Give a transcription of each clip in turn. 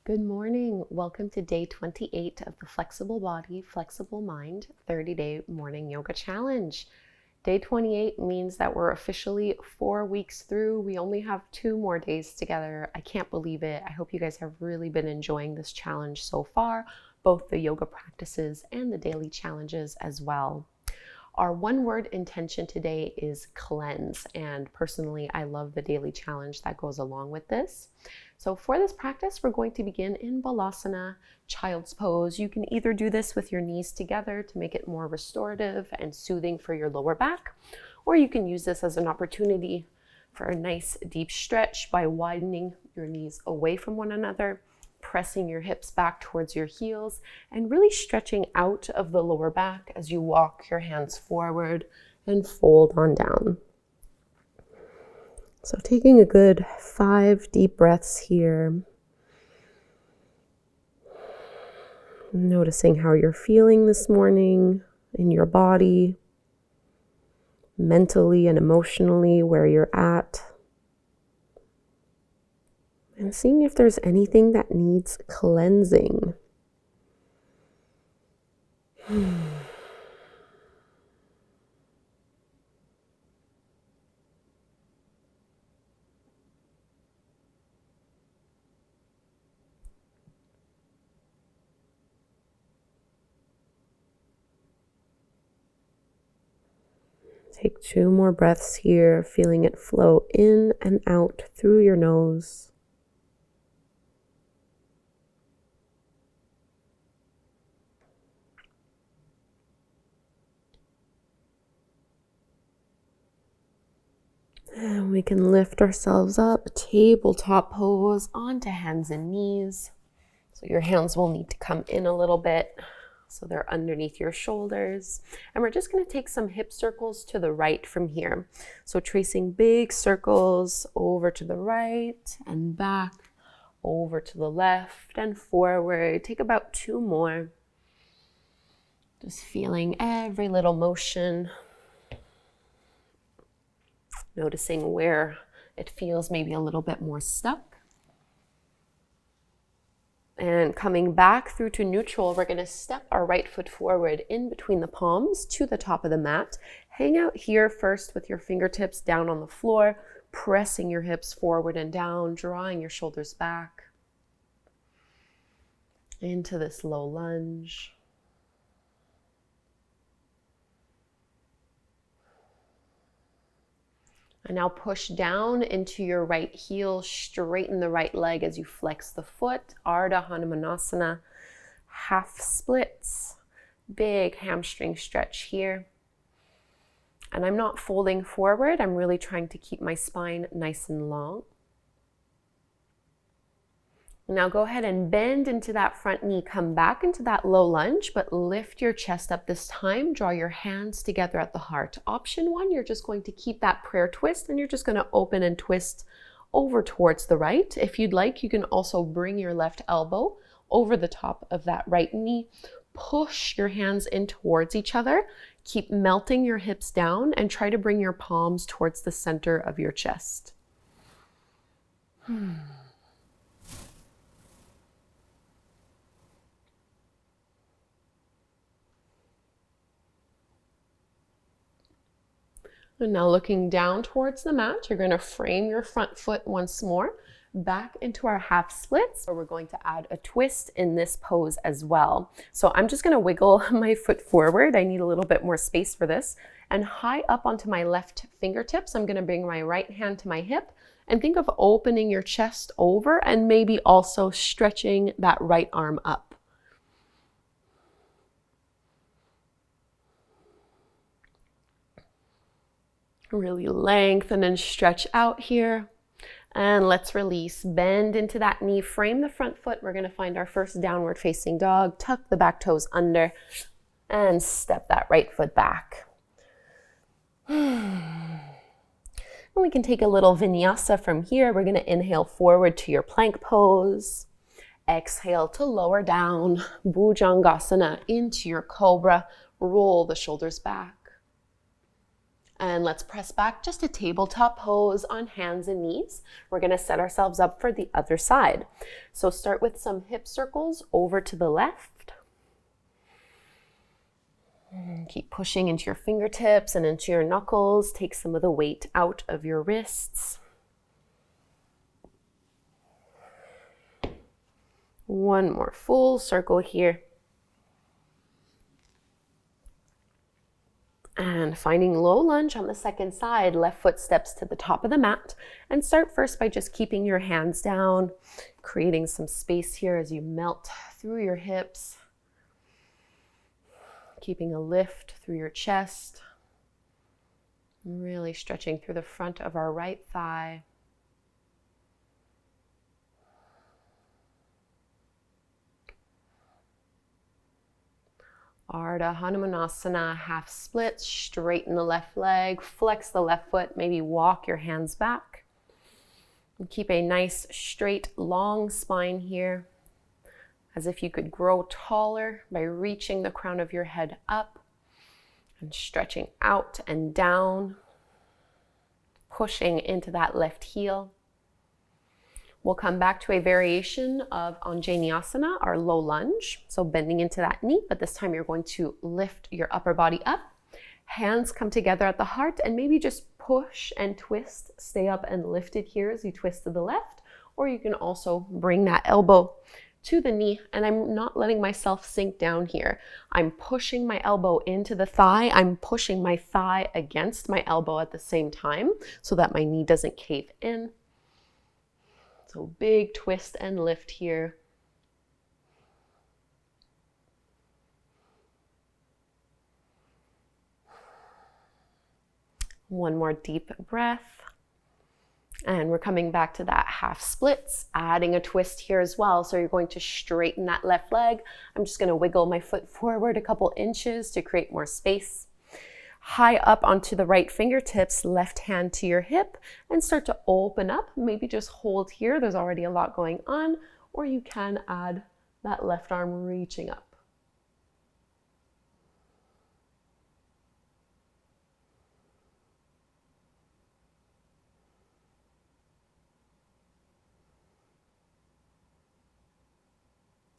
Good morning. Welcome to day 28 of the Flexible Body, Flexible Mind 30-day morning yoga challenge. Day 28 means that we're officially 4 weeks through. We only have 2 more days together. I can't believe it. I hope you guys have really been enjoying this challenge so far, both the yoga practices and the daily challenges as well. Our one-word intention today is cleanse, and personally, I love the daily challenge that goes along with this. So for this practice, we're going to begin in Balasana, child's pose. You can either do this with your knees together to make it more restorative and soothing for your lower back, or you can use this as an opportunity for a nice deep stretch by widening your knees away from one another, pressing your hips back towards your heels, and really stretching out of the lower back as you walk your hands forward and fold on down. So taking a good 5 deep breaths here. Noticing how you're feeling this morning in your body, mentally and emotionally, where you're at. And seeing if there's anything that needs cleansing. Take 2 more breaths here, feeling it flow in and out through your nose. And we can lift ourselves up, tabletop pose, onto hands and knees. So your hands will need to come in a little bit, so they're underneath your shoulders. And we're just going to take some hip circles to the right from here. So tracing big circles over to the right and back, over to the left and forward. Take about 2 more. Just feeling every little motion. Noticing where it feels maybe a little bit more stuck. And coming back through to neutral, we're going to step our right foot forward in between the palms to the top of the mat. Hang out here first with your fingertips down on the floor, pressing your hips forward and down, drawing your shoulders back into this low lunge. And now push down into your right heel, straighten the right leg as you flex the foot, Ardha Hanumanasana, half splits, big hamstring stretch here. And I'm not folding forward, I'm really trying to keep my spine nice and long. Now go ahead and bend into that front knee, come back into that low lunge, but lift your chest up this time. Draw your hands together at the heart. Option 1, you're just going to keep that prayer twist and you're just going to open and twist over towards the right. If you'd like, you can also bring your left elbow over the top of that right knee. Push your hands in towards each other. Keep melting your hips down and try to bring your palms towards the center of your chest. And now looking down towards the mat, you're going to frame your front foot once more back into our half splits. So we're going to add a twist in this pose as well. So I'm just going to wiggle my foot forward. I need a little bit more space for this. And high up onto my left fingertips, I'm going to bring my right hand to my hip and think of opening your chest over and maybe also stretching that right arm up. Really lengthen and stretch out here. And let's release. Bend into that knee. Frame the front foot. We're going to find our first downward facing dog. Tuck the back toes under and step that right foot back. And we can take a little vinyasa from here. We're going to inhale forward to your plank pose. Exhale to lower down. Bhujangasana into your cobra. Roll the shoulders back. And let's press back just a tabletop pose on hands and knees. We're going to set ourselves up for the other side. So start with some hip circles over to the left. And keep pushing into your fingertips and into your knuckles. Take some of the weight out of your wrists. One more full circle here. And finding low lunge on the second side, left foot steps to the top of the mat. And start first by just keeping your hands down, creating some space here as you melt through your hips. Keeping a lift through your chest. Really stretching through the front of our right thigh. Ardha Hanumanasana, half split, straighten the left leg, flex the left foot, maybe walk your hands back. And keep a nice, straight, long spine here, as if you could grow taller by reaching the crown of your head up and stretching out and down, pushing into that left heel. We'll come back to a variation of Anjaneyasana, our low lunge. So bending into that knee, but this time you're going to lift your upper body up. Hands come together at the heart and maybe just push and twist. Stay up and lifted here as you twist to the left, or you can also bring that elbow to the knee, and I'm not letting myself sink down here. I'm pushing my elbow into the thigh. I'm pushing my thigh against my elbow at the same time so that my knee doesn't cave in. So big twist and lift here. One more deep breath. And we're coming back to that half splits, adding a twist here as well. So you're going to straighten that left leg. I'm just going to wiggle my foot forward a couple inches to create more space. High up onto the right fingertips, left hand to your hip, and start to open up. Maybe just hold here. There's already a lot going on, or you can add that left arm reaching up.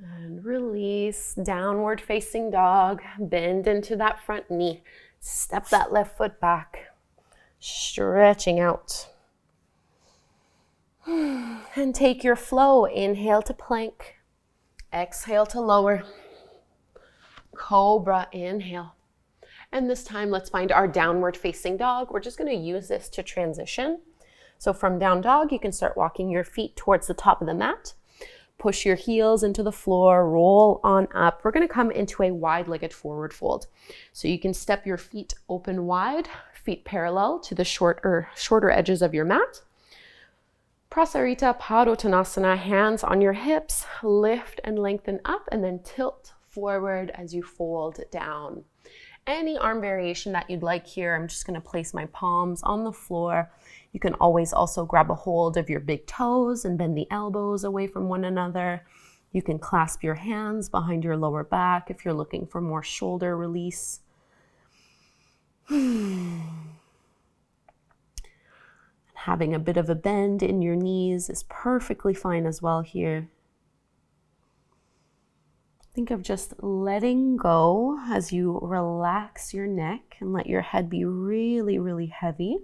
And release, downward facing dog, bend into that front knee. Step that left foot back, stretching out. And take your flow. Inhale to plank, exhale to lower. Cobra, inhale. And this time, let's find our downward facing dog. We're just going to use this to transition. So from down dog, you can start walking your feet towards the top of the mat. Push your heels into the floor, roll on up. We're gonna come into a wide-legged forward fold. So you can step your feet open wide, feet parallel to the shorter edges of your mat. Prasarita Padottanasana, hands on your hips, lift and lengthen up, and then tilt forward as you fold down. Any arm variation that you'd like here. I'm just gonna place my palms on the floor. You can always also grab a hold of your big toes and bend the elbows away from one another. You can clasp your hands behind your lower back if you're looking for more shoulder release. Having a bit of a bend in your knees is perfectly fine as well here. Think of just letting go as you relax your neck and let your head be really, really heavy.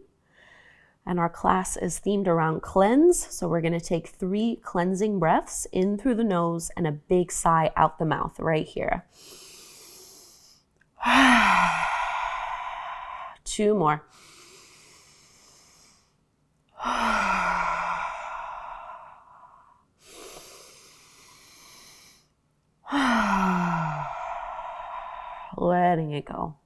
And our class is themed around cleanse. So we're going to take 3 cleansing breaths in through the nose and a big sigh out the mouth right here. 2 more. Letting it go.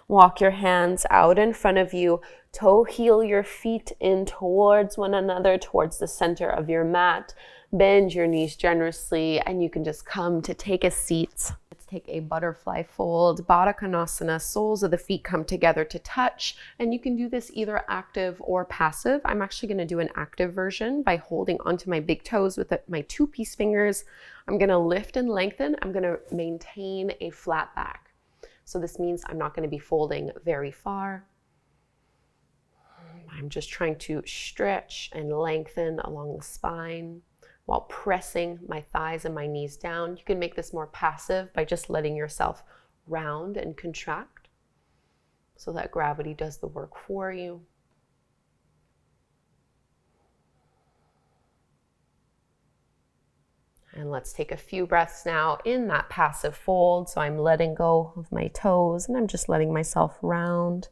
Walk your hands out in front of you. Toe heel your feet in towards one another, towards the center of your mat. Bend your knees generously, and you can just come to take a seat. Let's take a butterfly fold, Baddha Konasana. Soles of the feet come together to touch, and you can do this either active or passive. I'm actually going to do an active version by holding onto my big toes with my 2 peace fingers. I'm going to lift and lengthen. I'm going to maintain a flat back. So this means I'm not going to be folding very far. I'm just trying to stretch and lengthen along the spine while pressing my thighs and my knees down. You can make this more passive by just letting yourself round and contract so that gravity does the work for you. And let's take a few breaths now in that passive fold. So I'm letting go of my toes and I'm just letting myself round.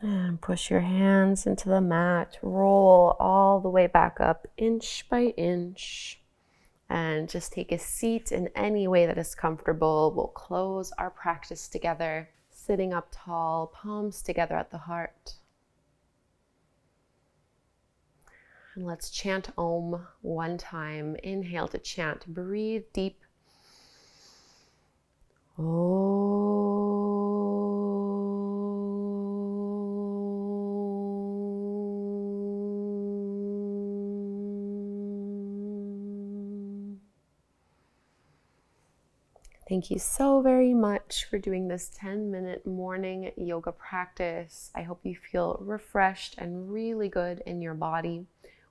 And push your hands into the mat, roll all the way back up, inch by inch. And just take a seat in any way that is comfortable. We'll close our practice together, sitting up tall, palms together at the heart. And let's chant Om one time. Inhale to chant. Breathe deep. Om. Thank you so very much for doing this 10-minute morning yoga practice. I hope you feel refreshed and really good in your body.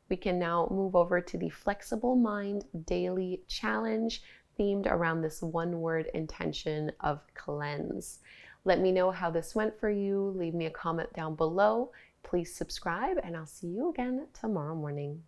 We can now move over to the Flexible Mind Daily Challenge themed around this one-word intention of cleanse. Let me know how this went for you. Leave me a comment down below. Please subscribe, and I'll see you again tomorrow morning.